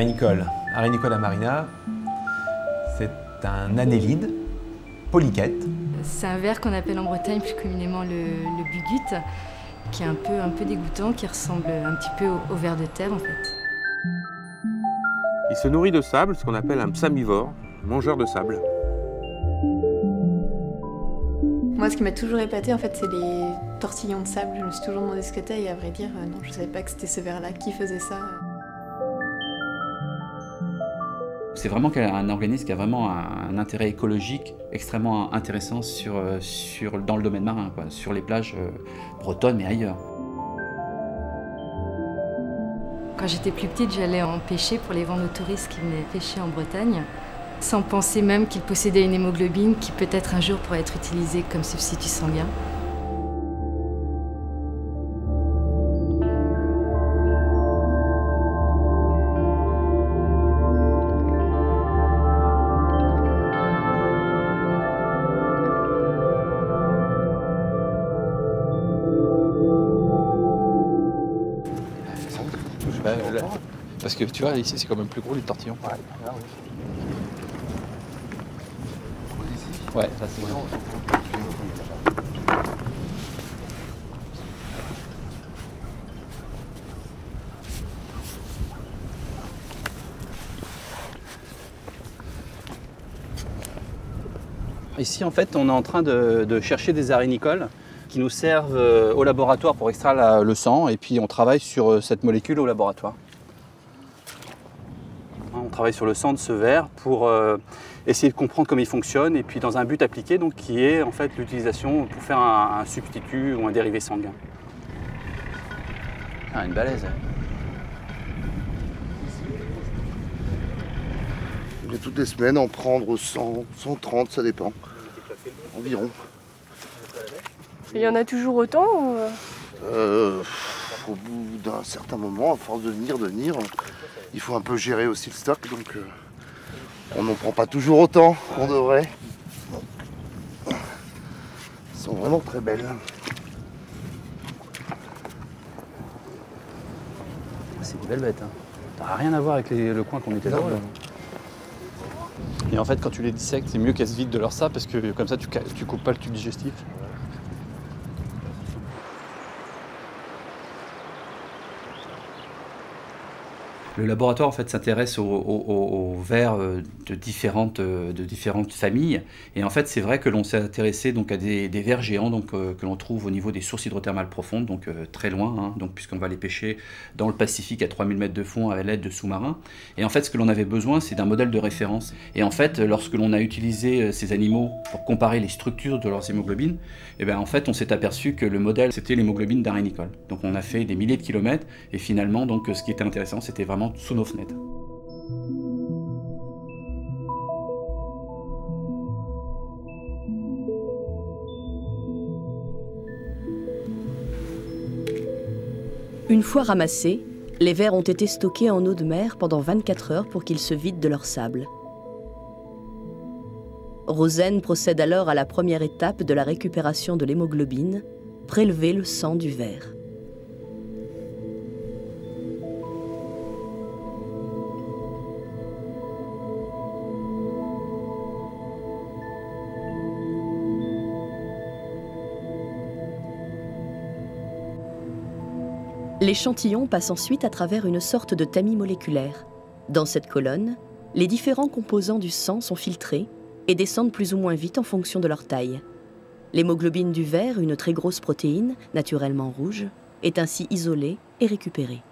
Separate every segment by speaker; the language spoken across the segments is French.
Speaker 1: arénicole. Arénicole amarina, c'est un annélide polyquète.
Speaker 2: C'est un verre qu'on appelle en Bretagne plus communément le bugut, qui est un peu dégoûtant, qui ressemble un petit peu au ver de terre en fait.
Speaker 3: Il se nourrit de sable, ce qu'on appelle un psamivore, mangeur de sable.
Speaker 4: Moi, ce qui m'a toujours épaté, en fait, c'est les tortillons de sable. Je me suis toujours demandé ce que c'était et à vrai dire, non, je savais pas que c'était ce ver-là qui faisait ça.
Speaker 5: C'est vraiment un organisme qui a vraiment un intérêt écologique extrêmement intéressant dans le domaine marin, quoi, sur les plages bretonnes et ailleurs.
Speaker 2: Quand j'étais plus petite, j'allais en pêcher pour les vendre aux touristes qui venaient pêcher en Bretagne, sans penser même qu'il possédait une hémoglobine qui peut-être un jour pourrait être utilisée comme substitut sanguin.
Speaker 6: Parce que tu vois, ici c'est quand même plus gros les tortillons. Ouais, là, oui. Ouais, ça c'est bon. Ici en fait on est en train de chercher des arénicoles qui nous servent au laboratoire pour extraire le sang et puis on travaille sur cette molécule au laboratoire. On travaille sur le sang de ce ver pour essayer de comprendre comment il fonctionne et puis dans un but appliqué donc, qui est en fait l'utilisation pour faire un substitut ou un dérivé sanguin. Ah, une balèze.
Speaker 7: Je vais toutes les semaines en prendre 100, 130, ça dépend. Environ.
Speaker 8: Il y en a toujours autant ou...
Speaker 7: Au bout d'un certain moment, à force de venir, il faut un peu gérer aussi le stock, donc on n'en prend pas toujours autant qu'on devrait. Elles sont vraiment très belles.
Speaker 6: C'est des belles bêtes. Hein. Ça n'a rien à voir avec le coin qu'on était là. Et en fait, quand tu les dissèques, c'est mieux qu'elles se vident de leur sable parce que comme ça, tu coupes pas le tube digestif.
Speaker 5: Le laboratoire en fait s'intéresse aux vers de différentes familles et en fait c'est vrai que l'on s'est intéressé donc à des vers géants donc que l'on trouve au niveau des sources hydrothermales profondes donc très loin hein, donc puisqu'on va les pêcher dans le Pacifique à 3000 mètres de fond à l'aide de sous-marins et en fait ce que l'on avait besoin c'est d'un modèle de référence et en fait lorsque l'on a utilisé ces animaux pour comparer les structures de leurs hémoglobines et bien en fait on s'est aperçu que le modèle c'était l'hémoglobine d'arénicole donc on a fait des milliers de kilomètres et finalement donc ce qui était intéressant c'était vraiment sous nos fenêtres.
Speaker 9: Une fois ramassés, les vers ont été stockés en eau de mer pendant 24 heures pour qu'ils se vident de leur sable. Rosen procède alors à la première étape de la récupération de l'hémoglobine, prélever le sang du ver. L'échantillon passe ensuite à travers une sorte de tamis moléculaire. Dans cette colonne, les différents composants du sang sont filtrés et descendent plus ou moins vite en fonction de leur taille. L'hémoglobine du ver, une très grosse protéine, naturellement rouge, est ainsi isolée et récupérée.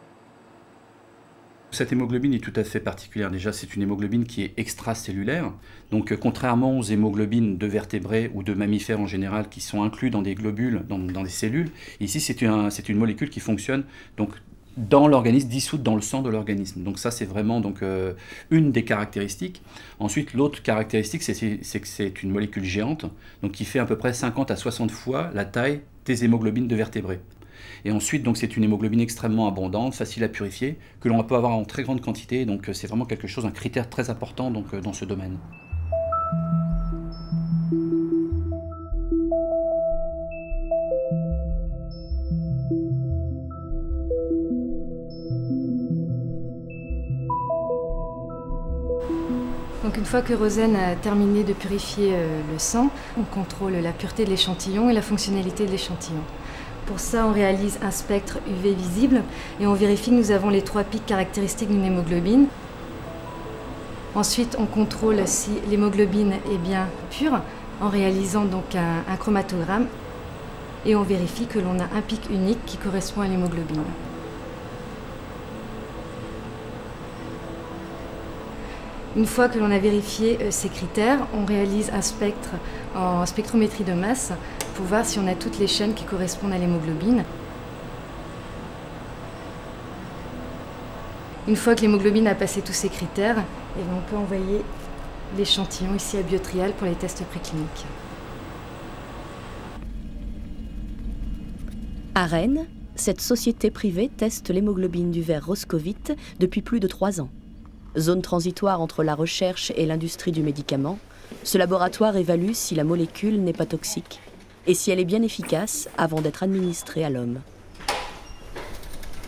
Speaker 5: Cette hémoglobine est tout à fait particulière. Déjà, c'est une hémoglobine qui est extracellulaire. Donc, contrairement aux hémoglobines de vertébrés ou de mammifères en général qui sont inclus dans des globules, dans des cellules, ici, c'est une molécule qui fonctionne donc, dans l'organisme, dissoute dans le sang de l'organisme. Donc ça, c'est vraiment donc, une des caractéristiques. Ensuite, l'autre caractéristique, c'est que c'est une molécule géante, donc qui fait à peu près 50 à 60 fois la taille des hémoglobines de vertébrés. Et ensuite, donc, c'est une hémoglobine extrêmement abondante, facile à purifier, que l'on peut avoir en très grande quantité. Donc, c'est vraiment quelque chose, un critère très important donc, dans ce domaine.
Speaker 2: Donc une fois que Rosen a terminé de purifier le sang, on contrôle la pureté de l'échantillon et la fonctionnalité de l'échantillon. Pour ça, on réalise un spectre UV visible et on vérifie que nous avons les 3 pics caractéristiques d'une hémoglobine. Ensuite, on contrôle si l'hémoglobine est bien pure en réalisant donc un chromatogramme et on vérifie que l'on a un pic unique qui correspond à l'hémoglobine. Une fois que l'on a vérifié ces critères, on réalise un spectre en spectrométrie de masse pour voir si on a toutes les chaînes qui correspondent à l'hémoglobine. Une fois que l'hémoglobine a passé tous ces critères, on peut envoyer l'échantillon ici à Biotrial pour les tests précliniques.
Speaker 9: À Rennes, cette société privée teste l'hémoglobine du ver Roscovite depuis plus de 3 ans. Zone transitoire entre la recherche et l'industrie du médicament, ce laboratoire évalue si la molécule n'est pas toxique et si elle est bien efficace avant d'être administrée à l'homme.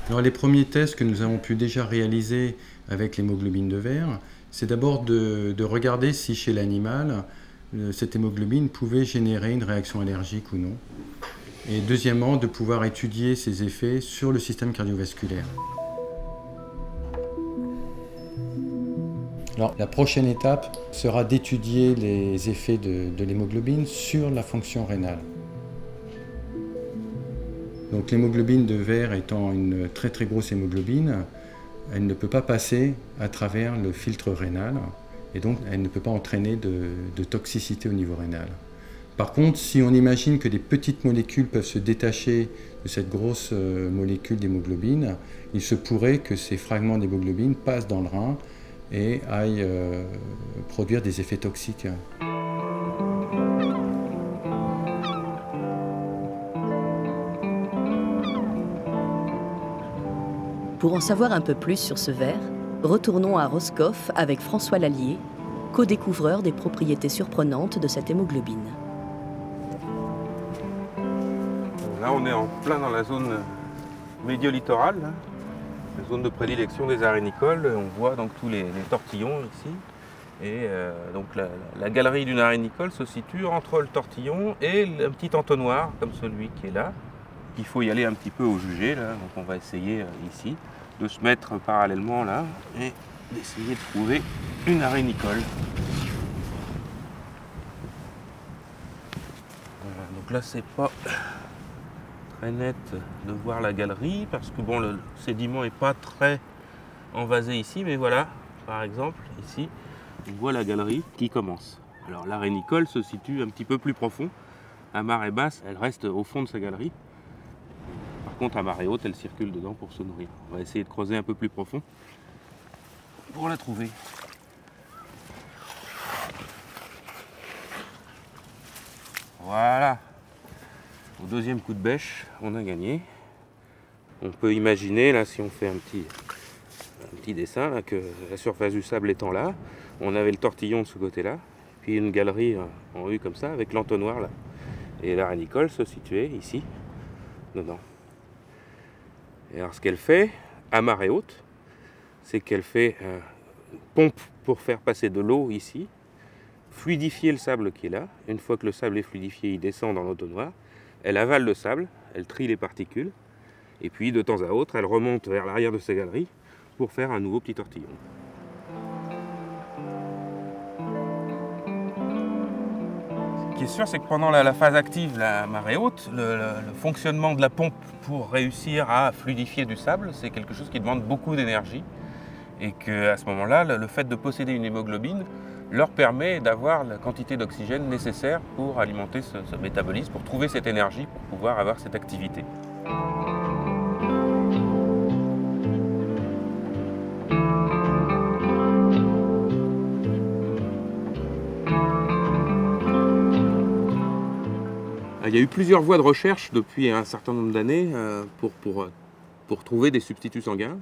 Speaker 10: Alors, les premiers tests que nous avons pu déjà réaliser avec l'hémoglobine de verre, c'est d'abord de regarder si chez l'animal, cette hémoglobine pouvait générer une réaction allergique ou non. Et deuxièmement, de pouvoir étudier ses effets sur le système cardiovasculaire. Alors, la prochaine étape sera d'étudier les effets de l'hémoglobine sur la fonction rénale. Donc, l'hémoglobine de verre étant une très très grosse hémoglobine, elle ne peut pas passer à travers le filtre rénal et donc elle ne peut pas entraîner de toxicité au niveau rénal. Par contre, si on imagine que des petites molécules peuvent se détacher de cette grosse molécule d'hémoglobine, il se pourrait que ces fragments d'hémoglobine passent dans le rein et aillent produire des effets toxiques.
Speaker 9: Pour en savoir un peu plus sur ce ver, retournons à Roscoff avec François Lallier, co-découvreur des propriétés surprenantes de cette hémoglobine.
Speaker 3: Là, on est en plein dans la zone médio-littorale, la zone de prédilection des arénicoles. On voit donc tous les tortillons ici. Et donc la galerie d'une arénicole se situe entre le tortillon et un petit entonnoir comme celui qui est là. Il faut y aller un petit peu au jugé, là. Donc on va essayer ici de se mettre parallèlement là et d'essayer de trouver une arénicole. Voilà, donc là c'est pas très net de voir la galerie parce que bon, le sédiment n'est pas très envasé ici, mais voilà, par exemple ici on voit la galerie qui commence. Alors l'arénicole se situe un petit peu plus profond, à marée basse elle reste au fond de sa galerie. Par contre, à marée haute, elle circule dedans pour se nourrir. On va essayer de creuser un peu plus profond pour la trouver. Voilà. Au deuxième coup de bêche, on a gagné. On peut imaginer, là, si on fait un petit dessin, là, que la surface du sable étant là, on avait le tortillon de ce côté-là, puis une galerie en U comme ça, avec l'entonnoir là. Et l'arénicole se situait ici, dedans. Et alors ce qu'elle fait, à marée haute, c'est qu'elle fait une pompe pour faire passer de l'eau ici, fluidifier le sable qui est là. Une fois que le sable est fluidifié, il descend dans l'entonnoir. Elle avale le sable, elle trie les particules, et puis de temps à autre, elle remonte vers l'arrière de sa galerie pour faire un nouveau petit tortillon. Ce qui est sûr, c'est que pendant la phase active, la marée haute, le fonctionnement de la pompe pour réussir à fluidifier du sable, c'est quelque chose qui demande beaucoup d'énergie. Et qu'à ce moment-là, le fait de posséder une hémoglobine leur permet d'avoir la quantité d'oxygène nécessaire pour alimenter ce métabolisme, pour trouver cette énergie, pour pouvoir avoir cette activité. Il y a eu plusieurs voies de recherche depuis un certain nombre d'années pour trouver des substituts sanguins.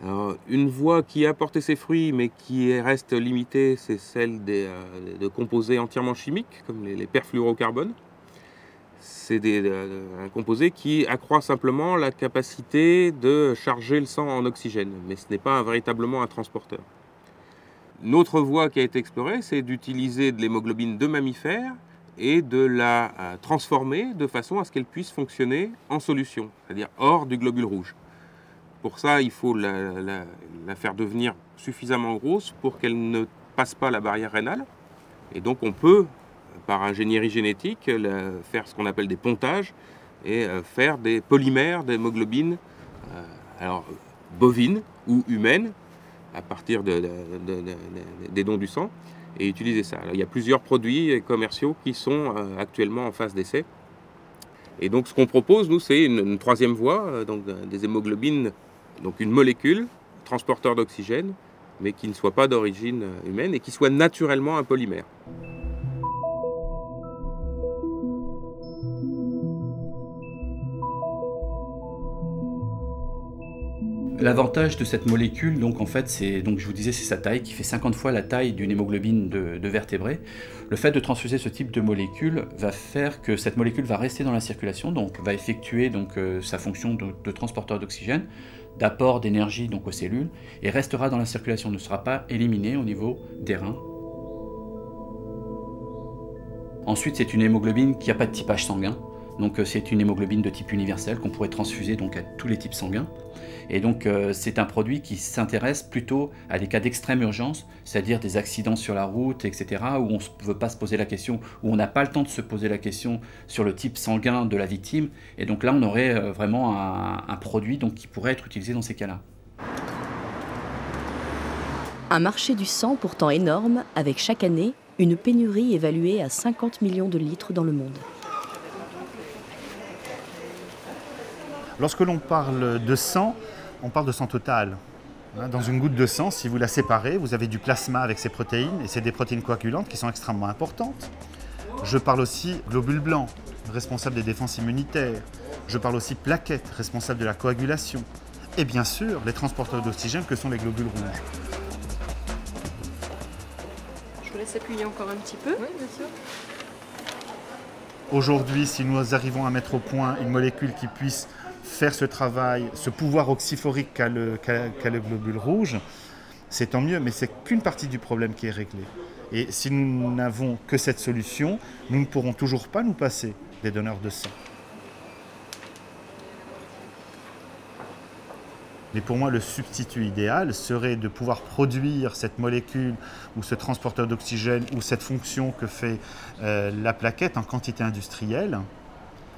Speaker 3: Alors, une voie qui a porté ses fruits mais qui reste limitée, c'est celle de composés entièrement chimiques, comme les perfluorocarbones. C'est un composé qui accroît simplement la capacité de charger le sang en oxygène, mais ce n'est pas véritablement un transporteur. Une autre voie qui a été explorée, c'est d'utiliser de l'hémoglobine de mammifères et de la transformer de façon à ce qu'elle puisse fonctionner en solution, c'est-à-dire hors du globule rouge. Pour ça, il faut la faire devenir suffisamment grosse pour qu'elle ne passe pas la barrière rénale. Et donc on peut, par ingénierie génétique, faire ce qu'on appelle des pontages et faire des polymères d'hémoglobine, alors bovine ou humaine, à partir des dons du sang, et utiliser ça. Alors, il y a plusieurs produits commerciaux qui sont actuellement en phase d'essai. Et donc ce qu'on propose, nous, c'est une troisième voie, donc des hémoglobines, donc une molécule, transporteur d'oxygène, mais qui ne soit pas d'origine humaine et qui soit naturellement un polymère.
Speaker 5: L'avantage de cette molécule, donc en fait, je vous disais, c'est sa taille qui fait 50 fois la taille d'une hémoglobine de vertébrés. Le fait de transfuser ce type de molécule va faire que cette molécule va rester dans la circulation, donc va effectuer sa fonction de transporteur d'oxygène, d'apport d'énergie donc aux cellules, et restera dans la circulation, ne sera pas éliminée au niveau des reins. Ensuite, c'est une hémoglobine qui n'a pas de typage sanguin. Donc c'est une hémoglobine de type universel qu'on pourrait transfuser donc à tous les types sanguins. Et donc c'est un produit qui s'intéresse plutôt à des cas d'extrême urgence, c'est-à-dire des accidents sur la route, etc., où on ne veut pas se poser la question, où on n'a pas le temps de se poser la question sur le type sanguin de la victime. Et donc là, on aurait vraiment un produit donc, qui pourrait être utilisé dans ces cas-là.
Speaker 9: Un marché du sang pourtant énorme, avec chaque année une pénurie évaluée à 50 millions de litres dans le monde.
Speaker 11: Lorsque l'on parle de sang, on parle de sang total. Dans une goutte de sang, si vous la séparez, vous avez du plasma avec ses protéines, et c'est des protéines coagulantes qui sont extrêmement importantes. Je parle aussi globules blancs, responsables des défenses immunitaires. Je parle aussi plaquettes, responsables de la coagulation. Et bien sûr, les transporteurs d'oxygène que sont les globules rouges.
Speaker 8: Je vous laisse appuyer encore un petit peu. Oui, bien sûr.
Speaker 11: Aujourd'hui, si nous arrivons à mettre au point une molécule qui puisse faire ce travail, ce pouvoir oxyphorique qu'a le globule rouge, c'est tant mieux, mais c'est qu'une partie du problème qui est réglée. Et si nous n'avons que cette solution, nous ne pourrons toujours pas nous passer des donneurs de sang. Mais pour moi, le substitut idéal serait de pouvoir produire cette molécule ou ce transporteur d'oxygène ou cette fonction que fait la plaquette en quantité industrielle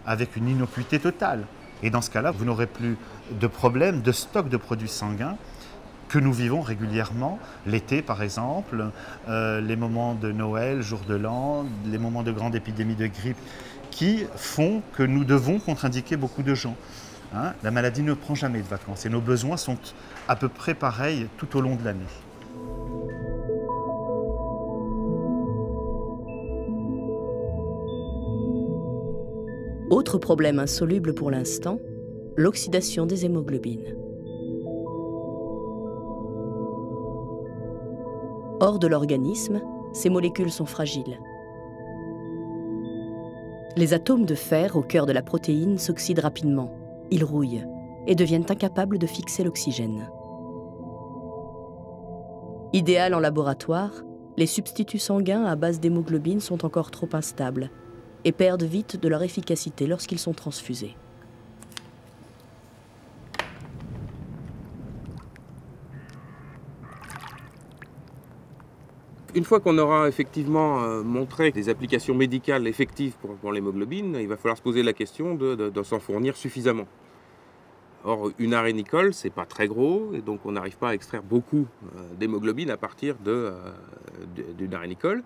Speaker 11: avec une innocuité totale. Et dans ce cas-là, vous n'aurez plus de problème de stock de produits sanguins que nous vivons régulièrement, l'été par exemple, les moments de Noël, jour de l'an, les moments de grande épidémie de grippe qui font que nous devons contre-indiquer beaucoup de gens. La maladie ne prend jamais de vacances et nos besoins sont à peu près pareils tout au long de l'année.
Speaker 9: Autre problème insoluble pour l'instant, l'oxydation des hémoglobines. Hors de l'organisme, ces molécules sont fragiles. Les atomes de fer au cœur de la protéine s'oxydent rapidement. Ils rouillent et deviennent incapables de fixer l'oxygène. Idéal en laboratoire, les substituts sanguins à base d'hémoglobine sont encore trop instables et perdent vite de leur efficacité lorsqu'ils sont transfusés.
Speaker 3: Une fois qu'on aura effectivement montré des applications médicales effectives pour l'hémoglobine, il va falloir se poser la question de s'en fournir suffisamment. Or, une arénicole, c'est pas très gros, et donc on n'arrive pas à extraire beaucoup d'hémoglobine à partir d'une arénicole.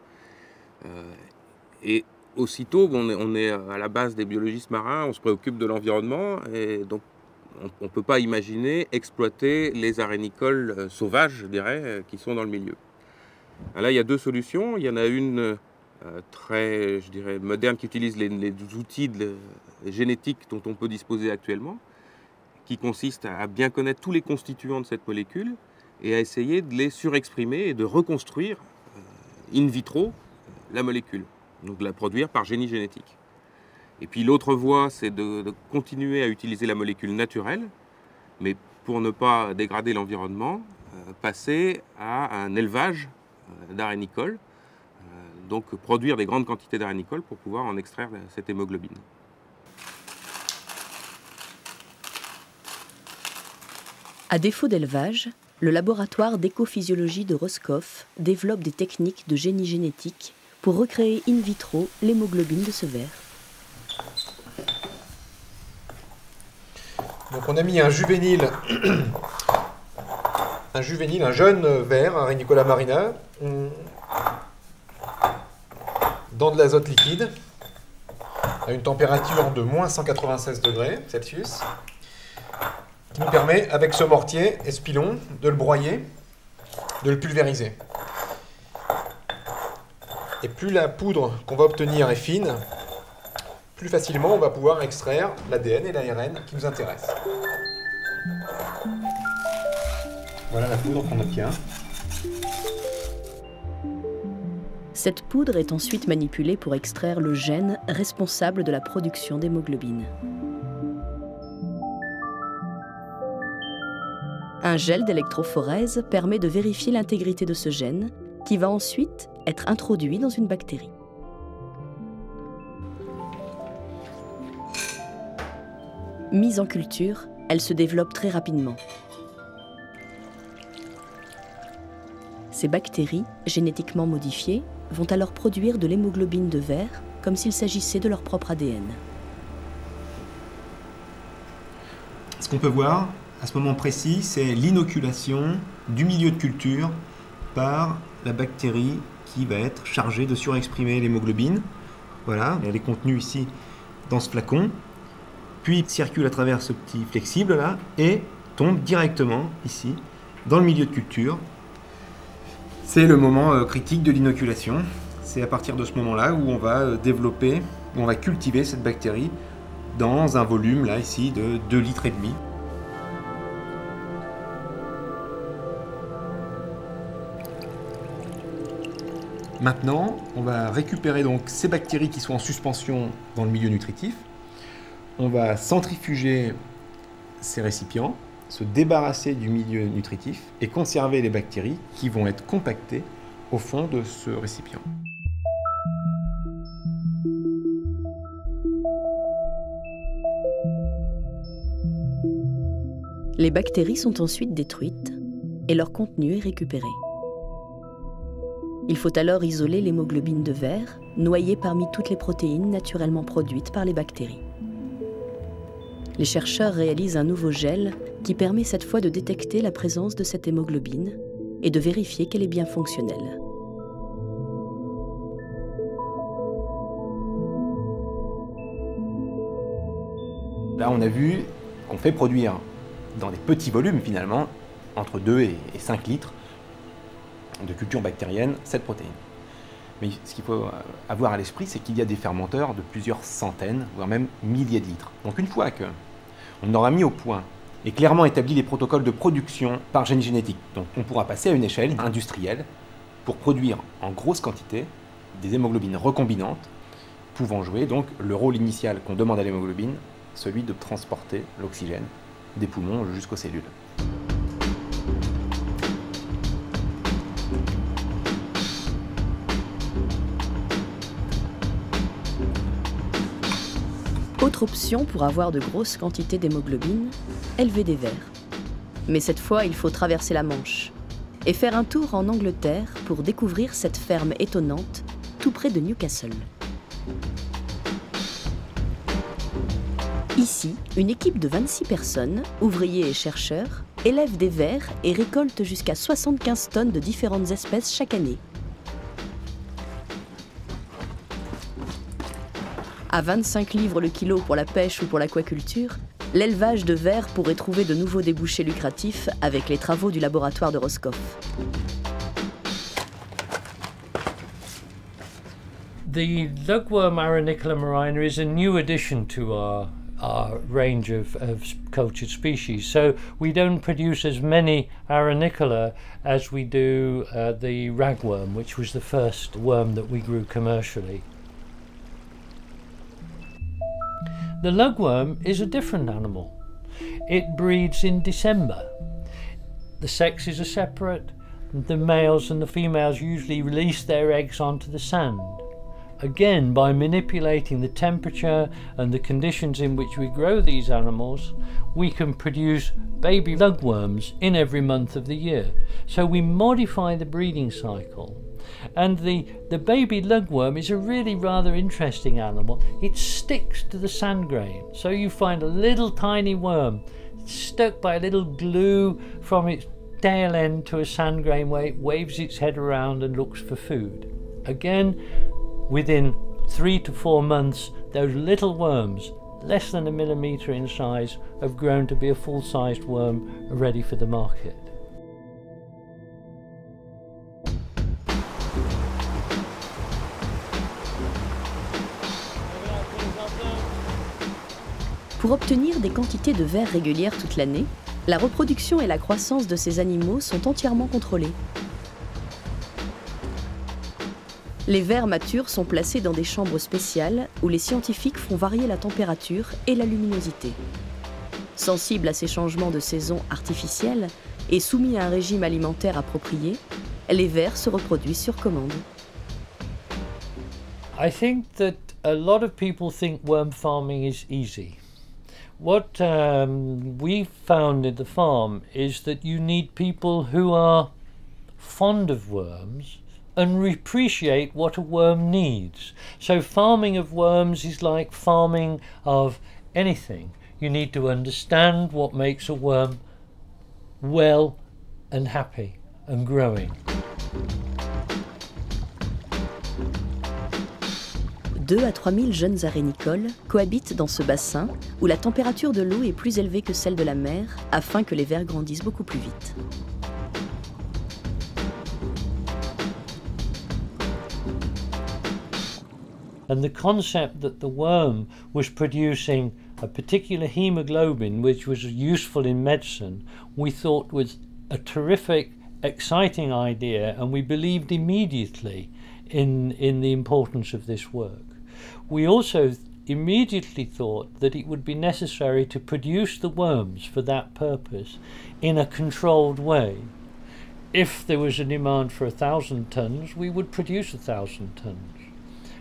Speaker 3: Et aussitôt, on est à la base des biologistes marins, on se préoccupe de l'environnement, et donc on ne peut pas imaginer exploiter les arénicoles sauvages, je dirais, qui sont dans le milieu. Là, il y a deux solutions. Il y en a une très, je dirais, moderne qui utilise les outils génétiques dont on peut disposer actuellement, qui consiste à bien connaître tous les constituants de cette molécule et à essayer de les surexprimer et de reconstruire in vitro la molécule, donc de la produire par génie génétique. Et puis l'autre voie, c'est de continuer à utiliser la molécule naturelle, mais pour ne pas dégrader l'environnement, passer à un élevage d'arénicole, donc produire des grandes quantités d'arénicole pour pouvoir en extraire cette hémoglobine.
Speaker 9: À défaut d'élevage, le laboratoire d'écophysiologie de Roscoff développe des techniques de génie génétique pour recréer in vitro l'hémoglobine de ce ver.
Speaker 1: Donc on a mis un juvénile, un jeune ver, un Renicola marina, dans de l'azote liquide, à une température de moins 196 degrés Celsius, qui nous permet, avec ce mortier espilon, de le broyer, de le pulvériser. Et plus la poudre qu'on va obtenir est fine, plus facilement on va pouvoir extraire l'ADN et l'ARN qui nous intéressent. Voilà la poudre qu'on obtient.
Speaker 9: Cette poudre est ensuite manipulée pour extraire le gène responsable de la production d'hémoglobine. Un gel d'électrophorèse permet de vérifier l'intégrité de ce gène, qui va ensuite être introduit dans une bactérie. Mise en culture, elle se développe très rapidement. Ces bactéries, génétiquement modifiées, vont alors produire de l'hémoglobine de ver, comme s'il s'agissait de leur propre ADN.
Speaker 1: Ce qu'on peut voir à ce moment précis, c'est l'inoculation du milieu de culture par la bactérie qui va être chargée de surexprimer l'hémoglobine. Voilà, elle est contenue ici dans ce flacon, puis circule à travers ce petit flexible là et tombe directement ici dans le milieu de culture. C'est le moment critique de l'inoculation. C'est à partir de ce moment-là où on va développer, où on va cultiver cette bactérie dans un volume là ici de 2,5 litres. Maintenant, on va récupérer donc ces bactéries qui sont en suspension dans le milieu nutritif. On va centrifuger ces récipients, se débarrasser du milieu nutritif et conserver les bactéries qui vont être compactées au fond de ce récipient.
Speaker 9: Les bactéries sont ensuite détruites et leur contenu est récupéré. Il faut alors isoler l'hémoglobine de ver, noyée parmi toutes les protéines naturellement produites par les bactéries. Les chercheurs réalisent un nouveau gel qui permet cette fois de détecter la présence de cette hémoglobine et de vérifier qu'elle est bien fonctionnelle.
Speaker 1: Là, on a vu qu'on fait produire dans des petits volumes finalement, entre 2 et 5 litres de culture bactérienne, cette protéine. Mais ce qu'il faut avoir à l'esprit, c'est qu'il y a des fermenteurs de plusieurs centaines, voire même milliers de litres. Donc une fois qu'on aura mis au point et clairement établi les protocoles de production par génie génétique, donc on pourra passer à une échelle industrielle pour produire en grosse quantité des hémoglobines recombinantes, pouvant jouer donc le rôle initial qu'on demande à l'hémoglobine, celui de transporter l'oxygène des poumons jusqu'aux cellules.
Speaker 9: Autre option pour avoir de grosses quantités d'hémoglobine, élever des vers. Mais cette fois, il faut traverser la Manche et faire un tour en Angleterre pour découvrir cette ferme étonnante tout près de Newcastle. Ici, une équipe de 26 personnes, ouvriers et chercheurs, élève des vers et récolte jusqu'à 75 tonnes de différentes espèces chaque année. À 25 livres le kilo pour la pêche ou pour l'aquaculture, l'élevage de vers pourrait trouver de nouveaux débouchés lucratifs avec les travaux du laboratoire de Roscoff.
Speaker 12: The lugworm Arenicola marina is a new addition to our range of cultured species. So we don't produce as many Arenicola as we do the ragworm, which was the first worm that we grew commercially. The lugworm is a different animal. It breeds in December. The sexes are separate, the males and the females usually release their eggs onto the sand. Again, by manipulating the temperature and the conditions in which we grow these animals, we can produce baby lugworms in every month of the year. So we modify the breeding cycle. And the baby lugworm is a really rather interesting animal. It sticks to the sand grain. So you find a little tiny worm stuck by a little glue from its tail end to a sand grain where it waves its head around and looks for food. Again, within 3 to 4 months, those little worms, less than 1 millimetre in size, have grown to be a full-sized worm ready for the market.
Speaker 9: Pour obtenir des quantités de vers régulières toute l'année, la reproduction et la croissance de ces animaux sont entièrement contrôlées. Les vers matures sont placés dans des chambres spéciales où les scientifiques font varier la température et la luminosité. Sensibles à ces changements de saison artificiels et soumis à un régime alimentaire approprié, les vers se reproduisent sur commande.
Speaker 12: I think that a lot of people think worm farming is easy. What we found in the farm is that you need people who are fond of worms and appreciate what a worm needs. So farming of worms is like farming of anything. You need to understand what makes a worm well and happy and growing.
Speaker 9: 2 à 3 000 jeunes arénicoles cohabitent dans ce bassin où la température de l'eau est plus élevée que celle de la mer afin que les vers grandissent beaucoup plus vite.
Speaker 12: And the concept that the worm was producing a particular hemoglobin which was useful in medicine, we thought was a terrific, exciting idea, and we believed immediately in the importance of this work. We also immediately thought that it would be necessary to produce the worms for that purpose in a controlled way. If there was a demand for 1,000 tons, we would produce 1,000 tons.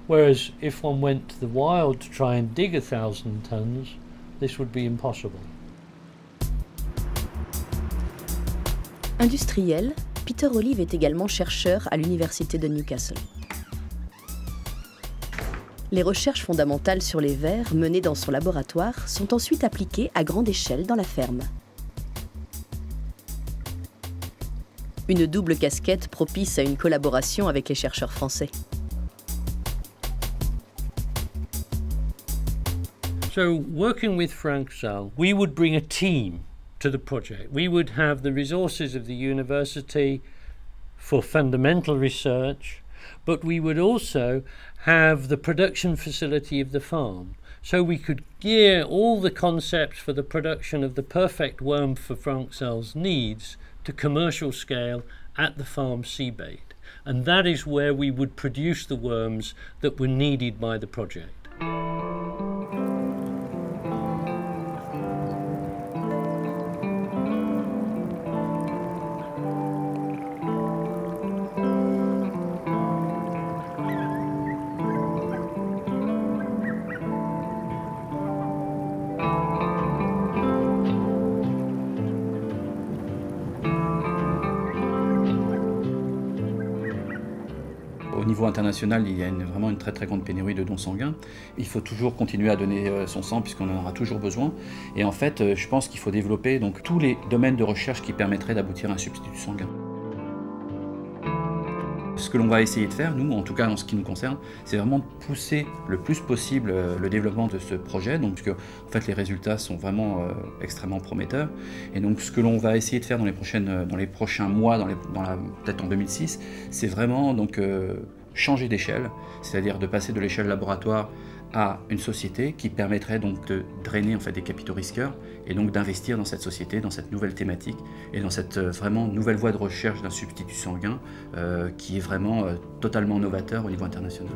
Speaker 12: Whereas if one went to the wild to try and dig 1,000 tons, this would be impossible.
Speaker 9: Industriel, Peter Olive est également chercheur à l'université de Newcastle. Les recherches fondamentales sur les vers menées dans son laboratoire sont ensuite appliquées à grande échelle dans la ferme. Une double casquette propice à une collaboration avec les chercheurs français.
Speaker 12: So, working with Frank Zell, we would bring a team to the project. We would have the resources of the university for fundamental research, but we would also have the production facility of the farm. So we could gear all the concepts for the production of the perfect worm for Frank Zell's needs to commercial scale at the farm seabed. And that is where we would produce the worms that were needed by the project.
Speaker 5: Au niveau international, il y a vraiment une très grande pénurie de dons sanguins. Il faut toujours continuer à donner son sang puisqu'on en aura toujours besoin. Et en fait, je pense qu'il faut développer donc, tous les domaines de recherche qui permettraient d'aboutir à un substitut sanguin. Ce que l'on va essayer de faire, nous, en tout cas en ce qui nous concerne, c'est vraiment pousser le plus possible le développement de ce projet, donc, parce que en fait, les résultats sont vraiment extrêmement prometteurs. Et donc ce que l'on va essayer de faire dans les prochains mois, peut-être en 2006, c'est vraiment donc, changer d'échelle, c'est-à-dire de passer de l'échelle laboratoire à une société qui permettrait donc de drainer en fait, des capitaux risqueurs et donc d'investir dans cette société, dans cette nouvelle thématique et dans cette vraiment nouvelle voie de recherche d'un substitut sanguin qui est vraiment totalement novateur au niveau international.